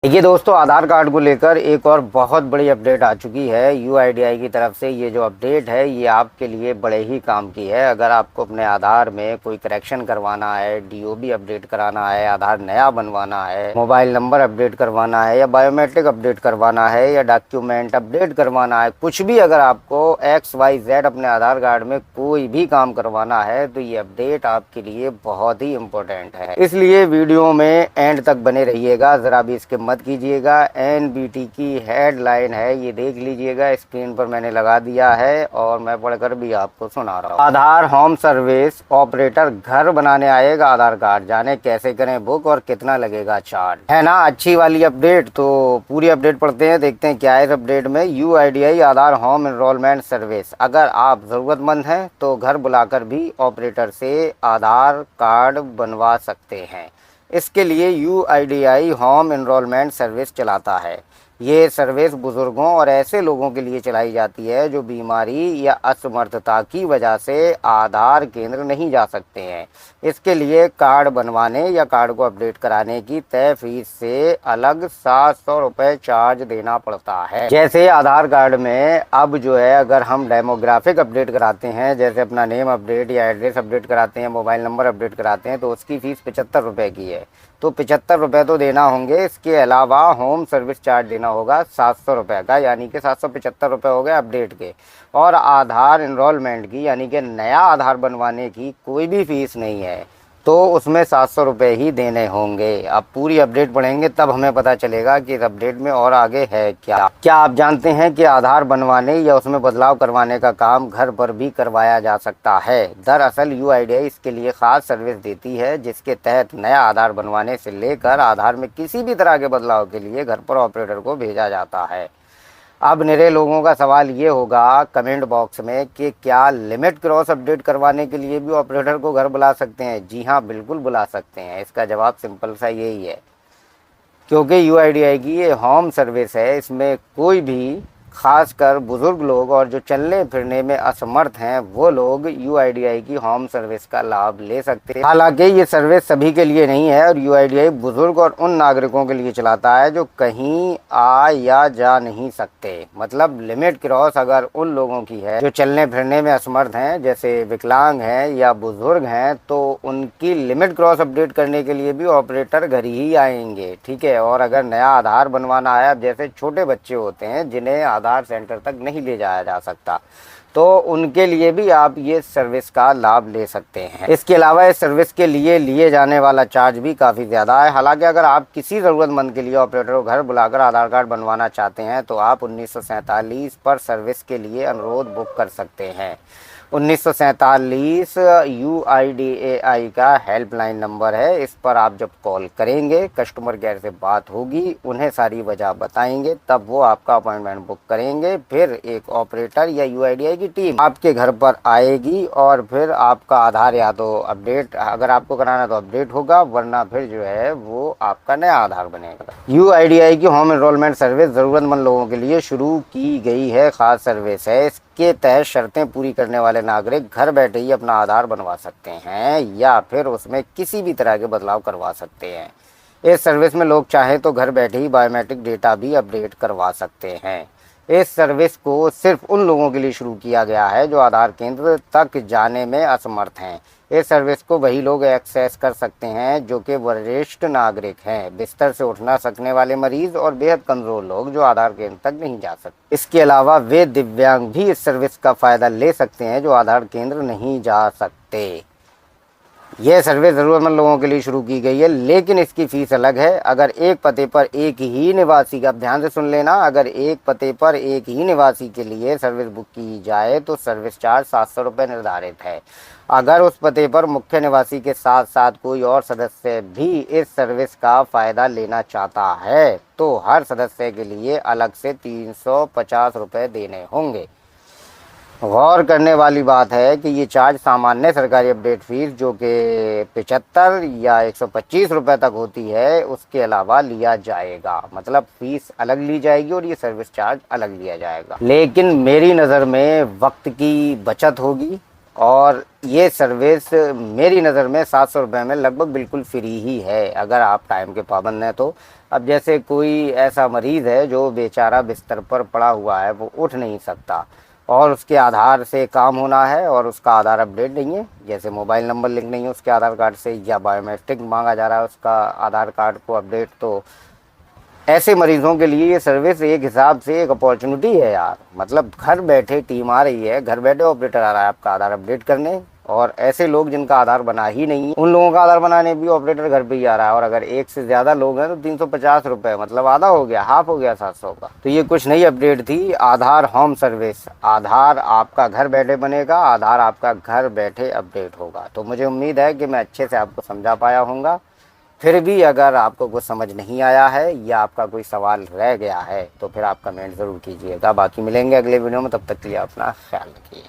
देखिए दोस्तों, आधार कार्ड को लेकर एक और बहुत बड़ी अपडेट आ चुकी है यूआईडीआई की तरफ से। ये जो अपडेट है ये आपके लिए बड़े ही काम की है। अगर आपको अपने आधार में कोई करेक्शन करवाना है, डीओबी अपडेट कराना है, आधार नया बनवाना है, मोबाइल नंबर अपडेट करवाना है, या बायोमेट्रिक अपडेट करवाना है, या डॉक्यूमेंट अपडेट करवाना है, कुछ भी अगर आपको XYZ अपने आधार कार्ड में कोई भी काम करवाना है तो ये अपडेट आपके लिए बहुत ही इम्पोर्टेंट है। इसलिए वीडियो में एंड तक बने रहिएगा, ज़रा भी इसके मत कीजिएगा। एनबीटी की हेडलाइन है, ये देख लीजिएगा, स्क्रीन पर मैंने लगा दिया है और मैं पढ़कर भी आपको सुना रहा हूँ। आधार होम सर्विस ऑपरेटर घर बनाने आएगा आधार कार्ड, जाने कैसे करें बुक और कितना लगेगा चार्ज। है ना अच्छी वाली अपडेट। तो पूरी अपडेट पढ़ते हैं, देखते हैं क्या है इस अपडेट में। यूआईडीआई आधार होम एनरोलमेंट सर्विस, अगर आप ज़रूरतमंद हैं तो घर बुलाकर भी ऑपरेटर से आधार कार्ड बनवा सकते हैं। इसके लिए यूआईडीआई होम एनरोलमेंट सर्विस चलाता है। ये सर्विस बुज़ुर्गों और ऐसे लोगों के लिए चलाई जाती है जो बीमारी या असमर्थता की वजह से आधार केंद्र नहीं जा सकते हैं। इसके लिए कार्ड बनवाने या कार्ड को अपडेट कराने की तय फीस से अलग 700 रुपये चार्ज देना पड़ता है। जैसे आधार कार्ड में अब जो है, अगर हम डेमोग्राफिक अपडेट कराते हैं, जैसे अपना नेम अपडेट या एड्रेस अपडेट कराते हैं, मोबाइल नंबर अपडेट कराते हैं, तो उसकी फ़ीस 75 रुपये की है। तो 75 रुपये तो देना होंगे। इसके अलावा होम सर्विस चार्ज देना होगा 700 रुपये का, यानी कि 775 रुपये हो गए अपडेट के। और आधार इनरोलमेंट की, यानी कि नया आधार बनवाने की कोई भी फ़ीस नहीं है, तो उसमें 700 रुपये ही देने होंगे। अब पूरी अपडेट पढ़ेंगे तब हमें पता चलेगा कि इस अपडेट में और आगे है क्या आप जानते हैं कि आधार बनवाने या उसमें बदलाव करवाने का काम घर पर भी करवाया जा सकता है। दरअसल यूआईडीआई इसके लिए ख़ास सर्विस देती है, जिसके तहत नया आधार बनवाने से लेकर आधार में किसी भी तरह के बदलाव के लिए घर पर ऑपरेटर को भेजा जाता है। अब निरे लोगों का सवाल ये होगा कमेंट बॉक्स में कि क्या लिमिट क्रॉस अपडेट करवाने के लिए भी ऑपरेटर को घर बुला सकते हैं? जी हाँ, बिल्कुल बुला सकते हैं। इसका जवाब सिंपल सा यही है, क्योंकि यूआईडीआई की ये होम सर्विस है। इसमें कोई भी, खासकर बुज़ुर्ग लोग और जो चलने फिरने में असमर्थ हैं, वो लोग यूआईडीआई की होम सर्विस का लाभ ले सकते हैं। हालांकि ये सर्विस सभी के लिए नहीं है और यूआईडीआई बुज़ुर्ग और उन नागरिकों के लिए चलाता है जो कहीं आ या जा नहीं सकते। मतलब लिमिट क्रॉस अगर उन लोगों की है जो चलने फिरने में असमर्थ हैं, जैसे विकलांग हैं या बुज़ुर्ग हैं, तो उनकी लिमिट क्रॉस अपडेट करने के लिए भी ऑपरेटर घर ही आएंगे। ठीक है। और अगर नया आधार बनवाना है, अब जैसे छोटे बच्चे होते हैं जिन्हें आधार सेंटर तक नहीं ले जाया जा सकता, तो उनके लिए भी आप ये सर्विस का लाभ ले सकते हैं। इसके अलावा इस सर्विस के लिए जाने वाला चार्ज भी काफ़ी ज़्यादा है। हालांकि अगर आप किसी ज़रूरतमंद के लिए ऑपरेटर को घर बुलाकर आधार कार्ड बनवाना चाहते हैं तो आप 1947 पर सर्विस के लिए अनुरोध बुक कर सकते हैं। 1947 यूआईडीएआई का हेल्पलाइन नंबर है। इस पर आप जब कॉल करेंगे, कस्टमर केयर से बात होगी, उन्हें सारी वजह बताएंगे, तब वो आपका अपॉइंटमेंट बुक करेंगे। फिर एक ऑपरेटर या यूआईडीएआई की टीम आपके घर पर आएगी और फिर आपका आधार या तो अपडेट, अगर आपको कराना तो अपडेट होगा, वरना फिर जो है वो आपका नया आधार बनेगा। यूआईडीएआई की होम एनरोलमेंट सर्विस ज़रूरतमंद लोगों के लिए शुरू की गई है, ख़ास सर्विस है। इसके तहत शर्तें पूरी करने वाले नागरिक घर बैठे ही अपना आधार बनवा सकते हैं या फिर उसमें किसी भी तरह के बदलाव करवा सकते हैं। इस सर्विस में लोग चाहें तो घर बैठे ही बायोमेट्रिक डेटा भी अपडेट करवा सकते हैं। इस सर्विस को सिर्फ उन लोगों के लिए शुरू किया गया है जो आधार केंद्र तक जाने में असमर्थ हैं। इस सर्विस को वही लोग एक्सेस कर सकते हैं जो कि वरिष्ठ नागरिक हैं, बिस्तर से उठ ना सकने वाले मरीज और बेहद कमज़ोर लोग जो आधार केंद्र तक नहीं जा सकते। इसके अलावा वे दिव्यांग भी इस सर्विस का फ़ायदा ले सकते हैं जो आधार केंद्र नहीं जा सकते। यह सर्विस ज़रूरतमंद लोगों के लिए शुरू की गई है, लेकिन इसकी फ़ीस अलग है। अगर एक पते पर एक ही निवासी का, ध्यान से सुन लेना, अगर एक पते पर एक ही निवासी के लिए सर्विस बुक की जाए तो सर्विस चार्ज 700 रुपये निर्धारित है। अगर उस पते पर मुख्य निवासी के साथ साथ कोई और सदस्य भी इस सर्विस का फ़ायदा लेना चाहता है तो हर सदस्य के लिए अलग से 350 रुपये देने होंगे। गौर करने वाली बात है कि ये चार्ज सामान्य सरकारी अपडेट फीस जो कि 75 या 125 रुपये तक होती है, उसके अलावा लिया जाएगा। मतलब फ़ीस अलग ली जाएगी और ये सर्विस चार्ज अलग लिया जाएगा। लेकिन मेरी नज़र में वक्त की बचत होगी और ये सर्विस मेरी नज़र में 700 रुपये में लगभग बिल्कुल फ्री ही है, अगर आप टाइम के पाबंद हैं तो। अब जैसे कोई ऐसा मरीज़ है जो बेचारा बिस्तर पर पड़ा हुआ है, वो उठ नहीं सकता और उसके आधार से काम होना है और उसका आधार अपडेट नहीं है, जैसे मोबाइल नंबर लिंक नहीं है उसके आधार कार्ड से, या बायोमेट्रिक मांगा जा रहा है उसका आधार कार्ड को अपडेट, तो ऐसे मरीजों के लिए ये सर्विस एक हिसाब से एक अपॉर्चुनिटी है यार। मतलब घर बैठे टीम आ रही है, घर बैठे ऑपरेटर आ रहा है आपका आधार अपडेट करने, और ऐसे लोग जिनका आधार बना ही नहीं है उन लोगों का आधार बनाने भी ऑपरेटर घर पे ही आ रहा है। और अगर एक से ज़्यादा लोग हैं तो 350 रुपये, मतलब आधा हो गया, हाफ हो गया 700 का। तो ये कुछ नई अपडेट थी, आधार होम सर्विस। आधार आपका घर बैठे बनेगा, आधार आपका घर बैठे अपडेट होगा। तो मुझे उम्मीद है कि मैं अच्छे से आपको समझा पाया हूँगा। फिर भी अगर आपको कुछ समझ नहीं आया है या आपका कोई सवाल रह गया है तो फिर आप कमेंट ज़रूर कीजिएगा। बाकी मिलेंगे अगले वीडियो में, तब तक के लिए अपना ख्याल रखिए।